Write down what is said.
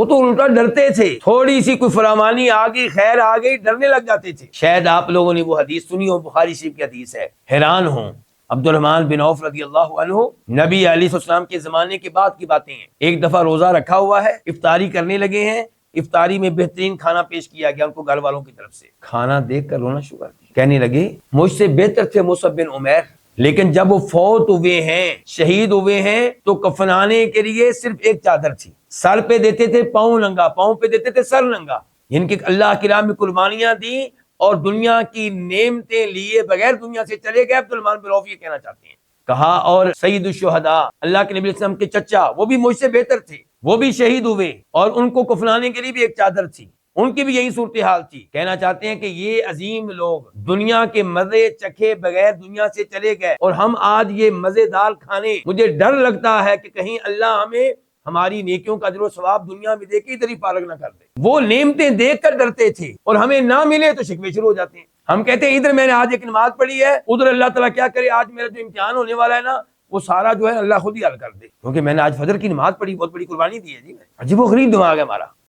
वो तो उल्टा डरते थे, थोड़ी सी कोई फरामानी आ गई, खैर आ गई, डरने लग जाते थे। शायद आप लोगों ने वो हदीस सुनी हो, बुखारी शरीफ की हदीस है। हैरान हो, अब्दुर्रहमान बिन औफ रज़ियल्लाहु अन्हु, नबी अलैहिस्सलाम के जमाने के बाद की बातें हैं। एक दफा रोजा रखा हुआ है, इफ्तारी करने लगे हैं। इफ्तारी में बेहतरीन खाना पेश किया गया उनको घर वालों की तरफ से। खाना देख कर रोना शुरू कर दिया, कहने लगे मुझसे बेहतर थे मुसअब बिन उमैर, लेकिन जब वो फौत हुए हैं, शहीद हुए हैं, तो कफनाने के लिए सिर्फ एक चादर थी। सर पे देते थे पाँव नंगा, पाँव पे देते थे सर नंगा। इनके अल्लाह की राह में कुर्बानियां दी और दुनिया की नेमतें लिए बगैर दुनिया से चले गए। अब्दुर्रहमान बिन औफ ये कहना चाहते हैं। कहा और सईदुश शुहदा, अल्लाह के नबी वसल्लम के चचा, वो भी मुझसे बेहतर थे, वो भी शहीद हुए और उनको कफनाने के लिए भी एक चादर थी, उनकी भी यही सूरत हाल थी। कहना चाहते हैं कि ये अजीम लोग दुनिया के मजे चखे बगैर दुनिया से चले गए और हम आज ये मजेदार खाने, मुझे डर लगता है कि कहीं अल्लाह हमें हमारी नेकियों का अजर सवाब दुनिया में देके इधर ही फारग ना कर दे। वो नेमतें देख कर डरते थे और हमें ना मिले तो शिकवे शुरू हो जाते हैं। हम कहते हैं इधर मैंने आज एक नमाज पढ़ी है, उधर अल्लाह ताला क्या करे, आज मेरा जो इम्तिहान होने वाला है ना, वो सारा जो है अल्लाह खुद ही हल कर दे, क्योंकि मैंने आज फजर की नमाज पढ़ी, बहुत बड़ी कुर्बानी दी है जी। अजीबो गरीब दिमाग है हमारा।